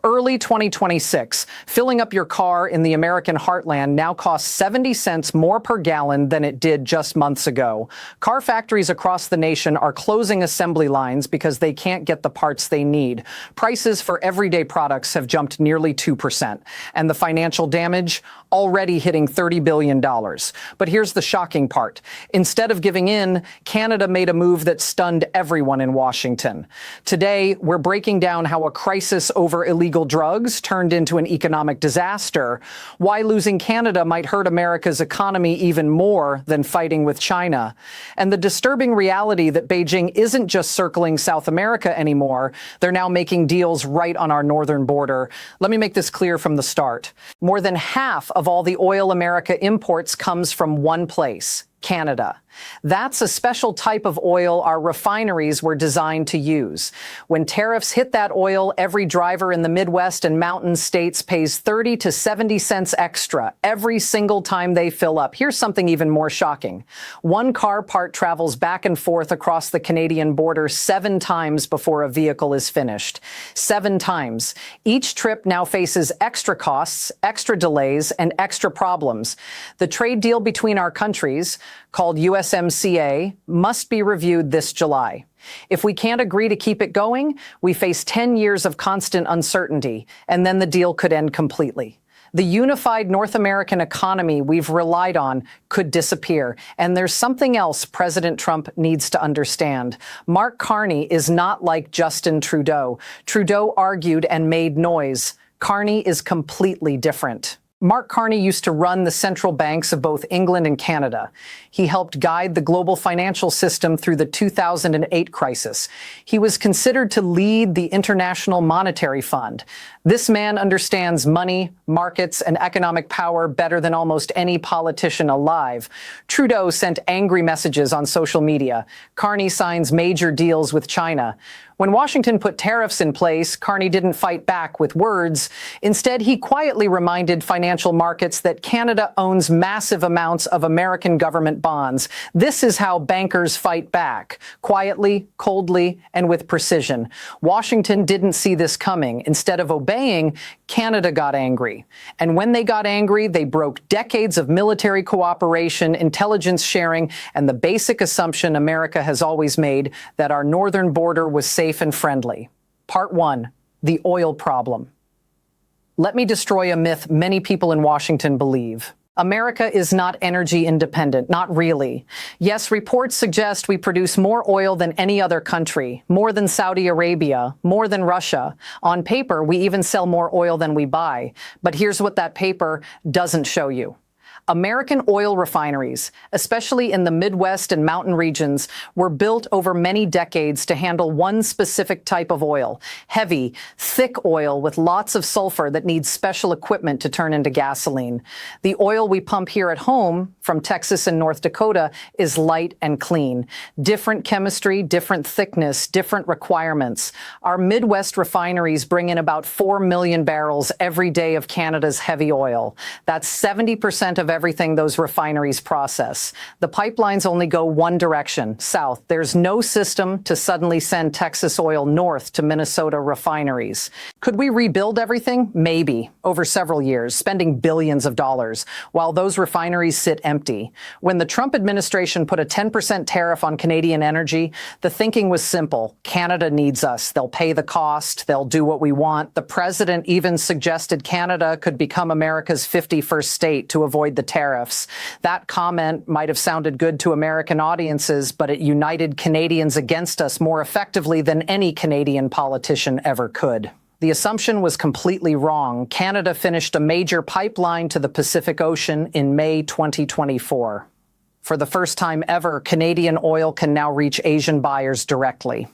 Early 2026, filling up your car in the American heartland now costs 70 cents more per gallon than it did just months ago. Car factories across the nation are closing assembly lines because they can't get the parts they need. Prices for everyday products have jumped nearly 2%, and the financial damage already hitting $30 billion. But here's the shocking part. Instead of giving in, Canada made a move that stunned everyone in Washington. Today, we're breaking down how a crisis over illegal drugs turned into an economic disaster, why losing Canada might hurt America's economy even more than fighting with China, and the disturbing reality that Beijing isn't just circling South America anymore. They're now making deals right on our northern border. Let me make this clear from the start. More than half of all the oil America imports comes from one place: Canada. That's a special type of oil our refineries were designed to use. When tariffs hit that oil, every driver in the Midwest and mountain states pays 30 to 70 cents extra every single time they fill up. Here's something even more shocking. One car part travels back and forth across the Canadian border 7 times before a vehicle is finished. 7 times. Each trip now faces extra costs, extra delays, and extra problems. The trade deal between our countries, called USMCA, must be reviewed this July. If we can't agree to keep it going, we face 10 years of constant uncertainty, and then the deal could end completely. The unified North American economy we've relied on could disappear. And there's something else President Trump needs to understand. Mark Carney is not like Justin Trudeau. Trudeau argued and made noise. Carney is completely different. Mark Carney used to run the central banks of both England and Canada. He helped guide the global financial system through the 2008 crisis. He was considered to lead the International Monetary Fund. This man understands money, markets, and economic power better than almost any politician alive. Trudeau sent angry messages on social media. Carney signs major deals with China. When Washington put tariffs in place, Carney didn't fight back with words. Instead, he quietly reminded financial markets that Canada owns massive amounts of American government bonds. This is how bankers fight back, quietly, coldly, and with precision. Washington didn't see this coming. Instead of obeying, Canada got angry. And when they got angry, they broke decades of military cooperation, intelligence sharing, and the basic assumption America has always made, that our northern border was safe and friendly. Part 1, the oil problem. Let me destroy a myth many people in Washington believe. America is not energy independent, not really. Yes, reports suggest we produce more oil than any other country, more than Saudi Arabia, more than Russia. On paper, we even sell more oil than we buy. But here's what that paper doesn't show you. American oil refineries, especially in the Midwest and mountain regions, were built over many decades to handle one specific type of oil: heavy, thick oil with lots of sulfur that needs special equipment to turn into gasoline. The oil we pump here at home from Texas and North Dakota is light and clean. Different chemistry, different thickness, different requirements. Our Midwest refineries bring in about 4 million barrels every day of Canada's heavy oil. That's 70% of everything those refineries process. The pipelines only go one direction, south. There's no system to suddenly send Texas oil north to Minnesota refineries. Could we rebuild everything? Maybe, over several years, spending billions of dollars, while those refineries sit empty. When the Trump administration put a 10% tariff on Canadian energy, the thinking was simple. Canada needs us. They'll pay the cost. They'll do what we want. The president even suggested Canada could become America's 51st state to avoid the tariffs. That comment might have sounded good to American audiences, but it united Canadians against us more effectively than any Canadian politician ever could. The assumption was completely wrong. Canada finished a major pipeline to the Pacific Ocean in May 2024. For the first time ever, Canadian oil can now reach Asian buyers directly.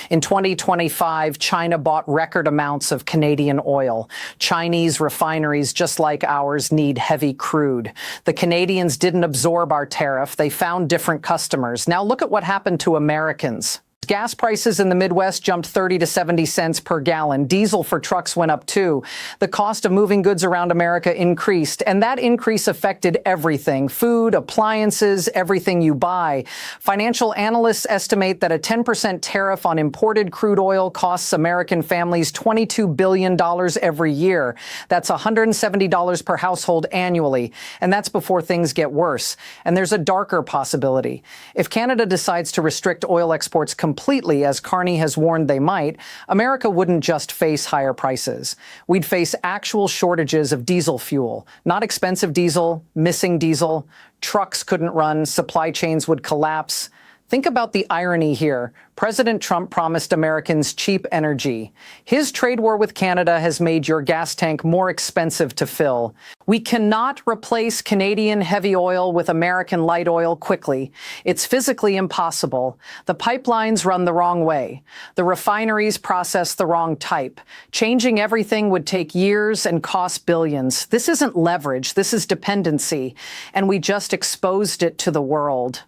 In 2025, China bought record amounts of Canadian oil. Chinese refineries, just like ours, need heavy crude. The Canadians didn't absorb our tariff. They found different customers. Now look at what happened to Americans. Gas prices in the Midwest jumped 30 to 70 cents per gallon. Diesel for trucks went up too. The cost of moving goods around America increased, and that increase affected everything: food, appliances, everything you buy. Financial analysts estimate that a 10% tariff on imported crude oil costs American families $22 billion every year. That's $170 per household annually, and that's before things get worse. And there's a darker possibility. If Canada decides to restrict oil exports completely, as Carney has warned they might, America wouldn't just face higher prices. We'd face actual shortages of diesel fuel. Not expensive diesel, missing diesel. Trucks couldn't run, supply chains would collapse. Think about the irony here. President Trump promised Americans cheap energy. His trade war with Canada has made your gas tank more expensive to fill. We cannot replace Canadian heavy oil with American light oil quickly. It's physically impossible. The pipelines run the wrong way. The refineries process the wrong type. Changing everything would take years and cost billions. This isn't leverage. This is dependency. And we just exposed it to the world.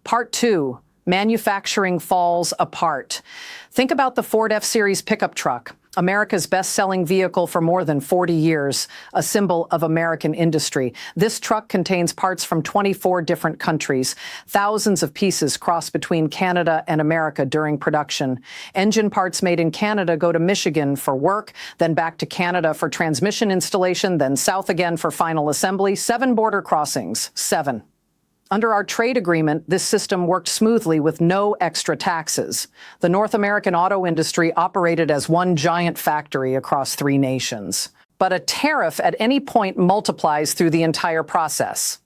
Part 2. Manufacturing falls apart. Think about the Ford F-Series pickup truck, America's best-selling vehicle for more than 40 years, a symbol of American industry. This truck contains parts from 24 different countries. Thousands of pieces cross between Canada and America during production. Engine parts made in Canada go to Michigan for work, then back to Canada for transmission installation, then south again for final assembly. 7 border crossings. 7. Under our trade agreement, this system worked smoothly with no extra taxes. The North American auto industry operated as one giant factory across 3 nations. But a tariff at any point multiplies through the entire process.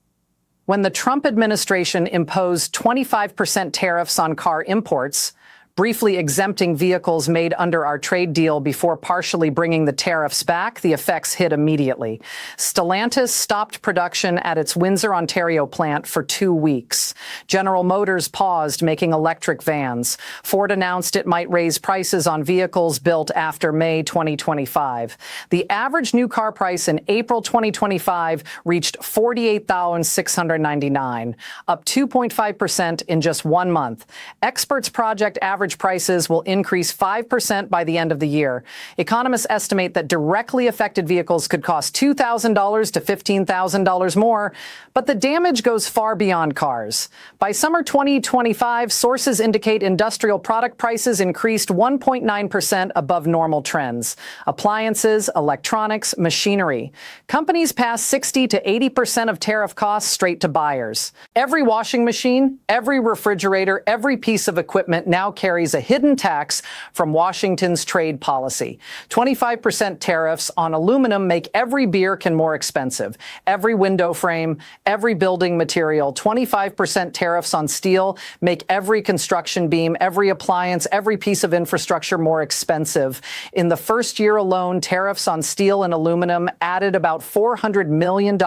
When the Trump administration imposed 25% tariffs on car imports, briefly exempting vehicles made under our trade deal before partially bringing the tariffs back, the effects hit immediately. Stellantis stopped production at its Windsor, Ontario plant for 2 weeks. General Motors paused making electric vans. Ford announced it might raise prices on vehicles built after May 2025. The average new car price in April 2025 reached $48,699, up 2.5% in just 1 month. Experts project average prices will increase 5% by the end of the year. Economists estimate that directly affected vehicles could cost $2,000 to $15,000 more, but the damage goes far beyond cars. By summer 2025, sources indicate industrial product prices increased 1.9% above normal trends. Appliances, electronics, machinery. Companies pass 60 to 80% of tariff costs straight to buyers. Every washing machine, every refrigerator, every piece of equipment now carries a hidden tax from Washington's trade policy. 25% tariffs on aluminum make every beer can more expensive. Every window frame, every building material. 25% tariffs on steel make every construction beam, every appliance, every piece of infrastructure more expensive. In the first year alone, tariffs on steel and aluminum added about $400 million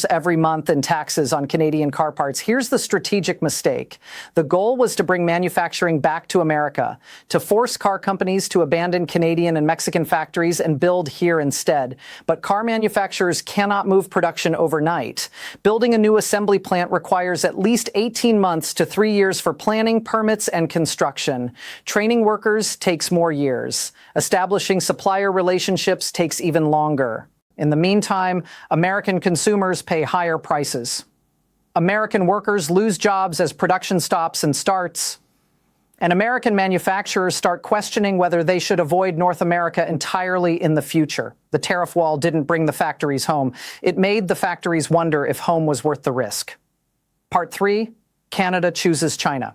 every month in taxes on Canadian car parts. Here's the strategic mistake. The goal was to bring manufacturing back to America, to force car companies to abandon Canadian and Mexican factories and build here instead. But car manufacturers cannot move production overnight. Building a new assembly plant requires at least 18 months to 3 years for planning, permits, and construction. Training workers takes more years. Establishing supplier relationships takes even longer. In the meantime, American consumers pay higher prices. American workers lose jobs as production stops and starts. And American manufacturers start questioning whether they should avoid North America entirely in the future. The tariff wall didn't bring the factories home. It made the factories wonder if home was worth the risk. Part 3, Canada chooses China.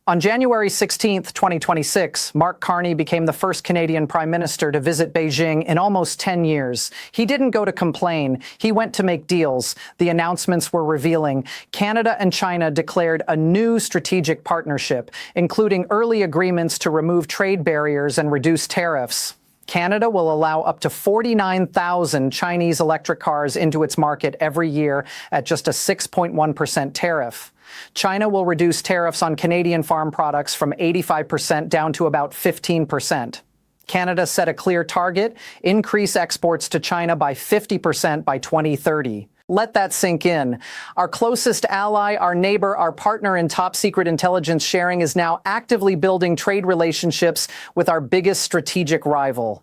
On January 16, 2026, Mark Carney became the first Canadian Prime Minister to visit Beijing in almost 10 years. He didn't go to complain. He went to make deals. The announcements were revealing. Canada and China declared a new strategic partnership, including early agreements to remove trade barriers and reduce tariffs. Canada will allow up to 49,000 Chinese electric cars into its market every year at just a 6.1% tariff. China will reduce tariffs on Canadian farm products from 85% down to about 15%. Canada set a clear target: increase exports to China by 50% by 2030. Let that sink in. Our closest ally, our neighbor, our partner in top secret intelligence sharing is now actively building trade relationships with our biggest strategic rival.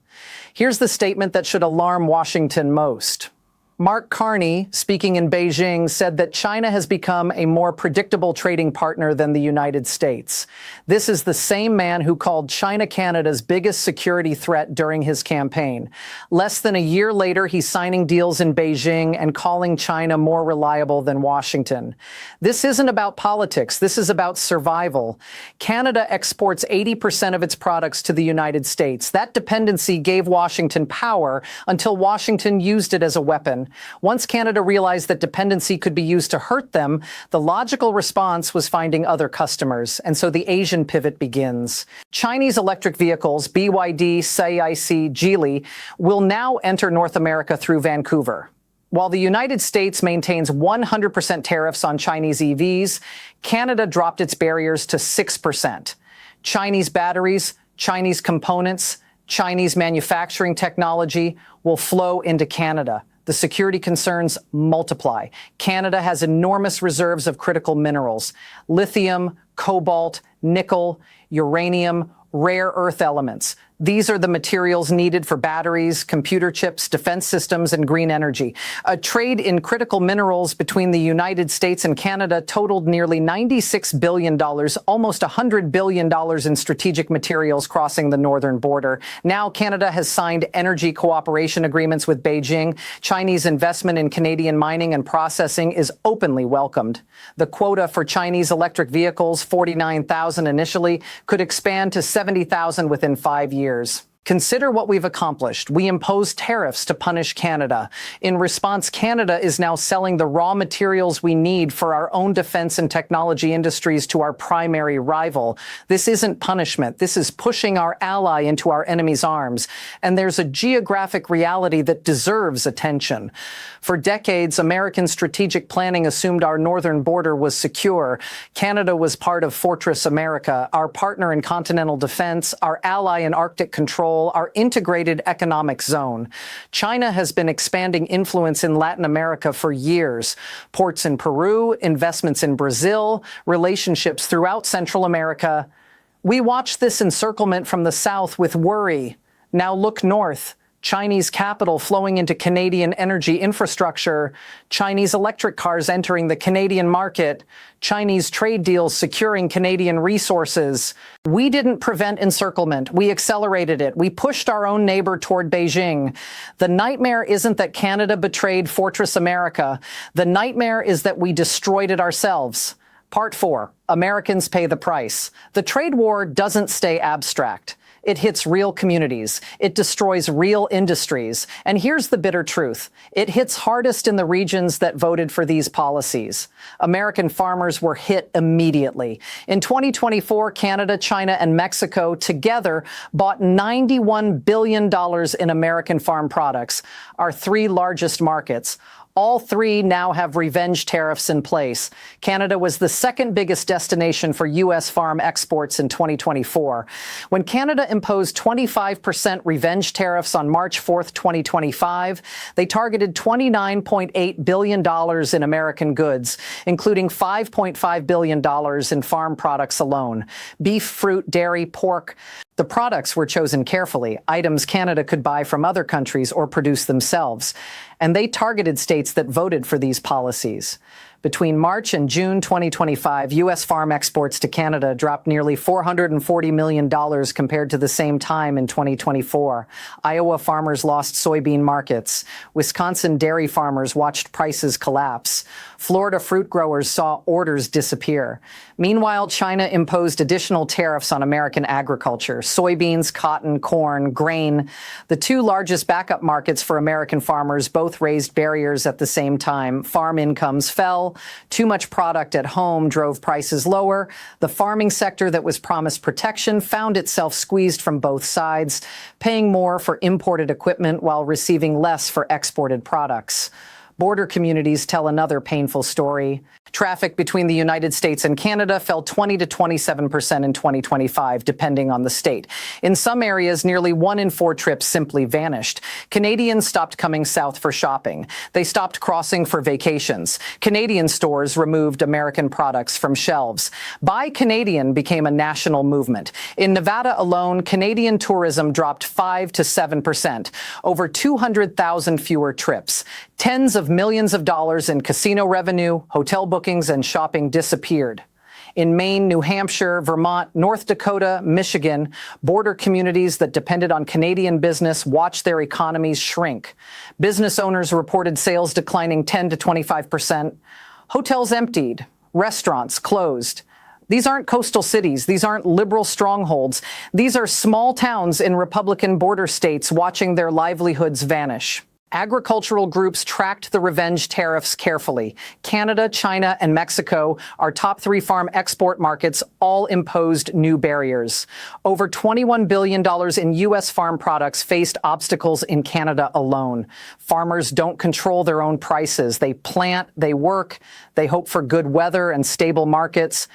Here's the statement that should alarm Washington most. Mark Carney, speaking in Beijing, said that China has become a more predictable trading partner than the United States. This is the same man who called China Canada's biggest security threat during his campaign. Less than a year later, he's signing deals in Beijing and calling China more reliable than Washington. This isn't about politics. This is about survival. Canada exports 80% of its products to the United States. That dependency gave Washington power until Washington used it as a weapon. Once Canada realized that dependency could be used to hurt them, the logical response was finding other customers, and so the Asian pivot begins. Chinese electric vehicles, BYD, CIC, Geely, will now enter North America through Vancouver. While the United States maintains 100% tariffs on Chinese EVs, Canada dropped its barriers to 6%. Chinese batteries, Chinese components, Chinese manufacturing technology will flow into Canada. The security concerns multiply. Canada has enormous reserves of critical minerals: lithium, cobalt, nickel, uranium, rare earth elements. These are the materials needed for batteries, computer chips, defense systems, and green energy. A trade in critical minerals between the United States and Canada totaled nearly $96 billion, almost $100 billion in strategic materials crossing the northern border. Now Canada has signed energy cooperation agreements with Beijing. Chinese investment in Canadian mining and processing is openly welcomed. The quota for Chinese electric vehicles, 49,000 initially, could expand to 70,000 within 5 years. Consider what we've accomplished. We imposed tariffs to punish Canada. In response, Canada is now selling the raw materials we need for our own defense and technology industries to our primary rival. This isn't punishment. This is pushing our ally into our enemy's arms. And there's a geographic reality that deserves attention. For decades, American strategic planning assumed our northern border was secure. Canada was part of Fortress America, our partner in continental defense, our ally in Arctic control, our integrated economic zone. China has been expanding influence in Latin America for years. Ports in Peru, investments in Brazil, relationships throughout Central America. We watch this encirclement from the south with worry. Now look north. Chinese capital flowing into Canadian energy infrastructure, Chinese electric cars entering the Canadian market, Chinese trade deals securing Canadian resources. We didn't prevent encirclement. We accelerated it. We pushed our own neighbor toward Beijing. The nightmare isn't that Canada betrayed Fortress America. The nightmare is that we destroyed it ourselves. Part 4. Americans pay the price. The trade war doesn't stay abstract. It hits real communities. It destroys real industries. And here's the bitter truth. It hits hardest in the regions that voted for these policies. American farmers were hit immediately. In 2024, Canada, China, and Mexico together bought $91 billion in American farm products, our 3 largest markets. All 3 now have revenge tariffs in place. Canada was the second biggest destination for U.S. farm exports in 2024. When Canada imposed 25% revenge tariffs on March 4th, 2025, they targeted $29.8 billion in American goods, including $5.5 billion in farm products alone: beef, fruit, dairy, pork. The products were chosen carefully, items Canada could buy from other countries or produce themselves, and they targeted states that voted for these policies. Between March and June 2025, U.S. farm exports to Canada dropped nearly $440 million compared to the same time in 2024. Iowa farmers lost soybean markets. Wisconsin dairy farmers watched prices collapse. Florida fruit growers saw orders disappear. Meanwhile, China imposed additional tariffs on American agriculture: soybeans, cotton, corn, grain. The 2 largest backup markets for American farmers both raised barriers at the same time. Farm incomes fell. Too much product at home drove prices lower. The farming sector that was promised protection found itself squeezed from both sides, paying more for imported equipment while receiving less for exported products. Border communities tell another painful story. Traffic between the United States and Canada fell 20 to 27% in 2025, depending on the state. In some areas, nearly 1 in 4 trips simply vanished. Canadians stopped coming south for shopping. They stopped crossing for vacations. Canadian stores removed American products from shelves. Buy Canadian became a national movement. In Nevada alone, Canadian tourism dropped 5 to 7%, over 200,000 fewer trips. Tens of millions of dollars in casino revenue, hotel bookings, and shopping disappeared. In Maine, New Hampshire, Vermont, North Dakota, Michigan, border communities that depended on Canadian business watched their economies shrink. Business owners reported sales declining 10 to 25%. Hotels emptied. Restaurants closed. These aren't coastal cities. These aren't liberal strongholds. These are small towns in Republican border states watching their livelihoods vanish. Agricultural groups tracked the revenge tariffs carefully. Canada, China, and Mexico, our top 3 farm export markets, all imposed new barriers. Over $21 billion in U.S. farm products faced obstacles in Canada alone. Farmers don't control their own prices. They plant, they work, they hope for good weather and stable markets.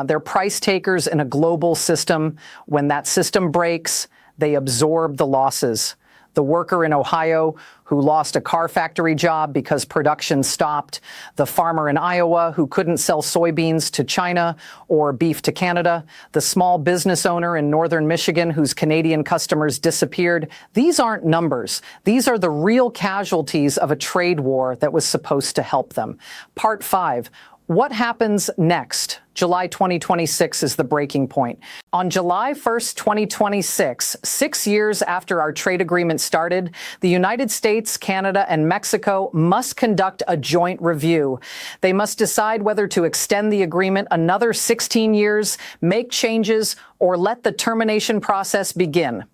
They're price takers in a global system. When that system breaks, they absorb the losses. The worker in Ohio who lost a car factory job because production stopped, the farmer in Iowa who couldn't sell soybeans to China or beef to Canada, the small business owner in northern Michigan whose Canadian customers disappeared. These aren't numbers. These are the real casualties of a trade war that was supposed to help them. Part 5. What happens next? July 2026 is the breaking point. On July 1st, 2026, 6 years after our trade agreement started, the United States, Canada, and Mexico must conduct a joint review. They must decide whether to extend the agreement another 16 years, make changes, or let the termination process begin.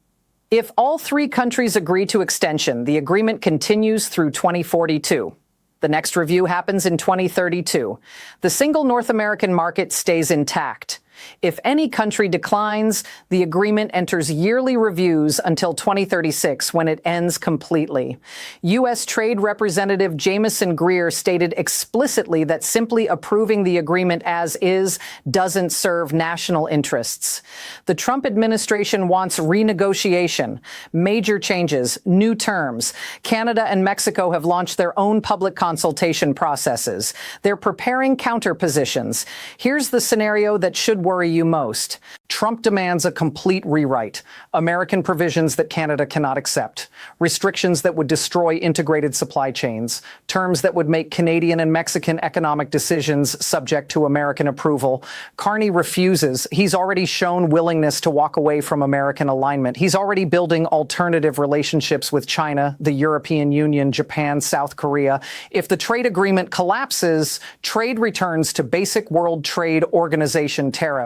If all 3 countries agree to extension, the agreement continues through 2042. The next review happens in 2032. The single North American market stays intact. If any country declines, the agreement enters yearly reviews until 2036, when it ends completely. U.S. Trade Representative Jamieson Greer stated explicitly that simply approving the agreement as is doesn't serve national interests. The Trump administration wants renegotiation, major changes, new terms. Canada and Mexico have launched their own public consultation processes. They're preparing counterpositions. Here's the scenario that should worry you most. Trump demands a complete rewrite. American provisions that Canada cannot accept. Restrictions that would destroy integrated supply chains. Terms that would make Canadian and Mexican economic decisions subject to American approval. Carney refuses. He's already shown willingness to walk away from American alignment. He's already building alternative relationships with China, the European Union, Japan, South Korea. If the trade agreement collapses, trade returns to basic World Trade Organization tariffs.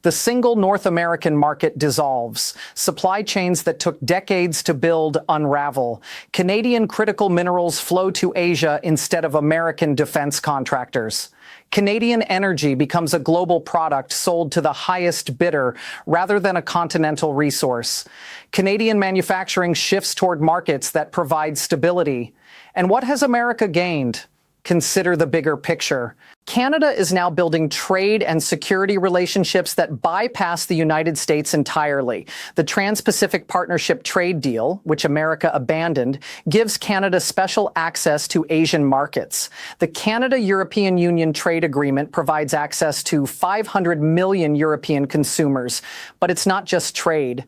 The single North American market dissolves. Supply chains that took decades to build unravel. Canadian critical minerals flow to Asia instead of American defense contractors. Canadian energy becomes a global product sold to the highest bidder rather than a continental resource. Canadian manufacturing shifts toward markets that provide stability. And what has America gained? Consider the bigger picture. Canada is now building trade and security relationships that bypass the United States entirely. The Trans-Pacific Partnership trade deal, which America abandoned, gives Canada special access to Asian markets. The Canada-European Union trade agreement provides access to 500 million European consumers. But it's not just trade.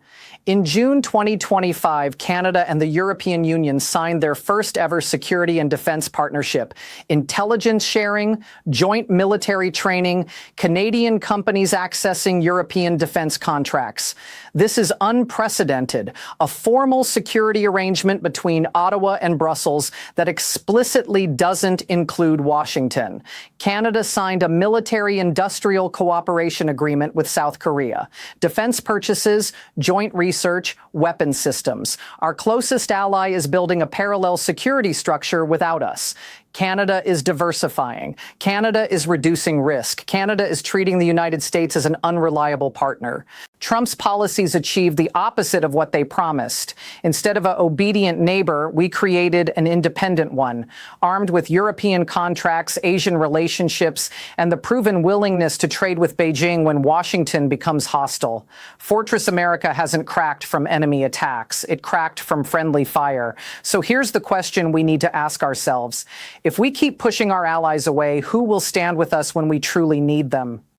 In June 2025, Canada and the European Union signed their first ever security and defense partnership. Intelligence sharing, joint military training, Canadian companies accessing European defense contracts. This is unprecedented, a formal security arrangement between Ottawa and Brussels that explicitly doesn't include Washington. Canada signed a military-industrial cooperation agreement with South Korea. Defense purchases, joint research, weapons systems. Our closest ally is building a parallel security structure without us. Canada is diversifying. Canada Canada is reducing risk. Canada is treating the United States as an unreliable partner. Trump's policies achieved the opposite of what they promised. Instead of an obedient neighbor, we created an independent one, armed with European contracts, Asian relationships, and the proven willingness to trade with Beijing when Washington becomes hostile. Fortress America hasn't cracked from enemy attacks. It cracked from friendly fire. So here's the question we need to ask ourselves. If we keep pushing our allies away, who will stand with us when we truly need them?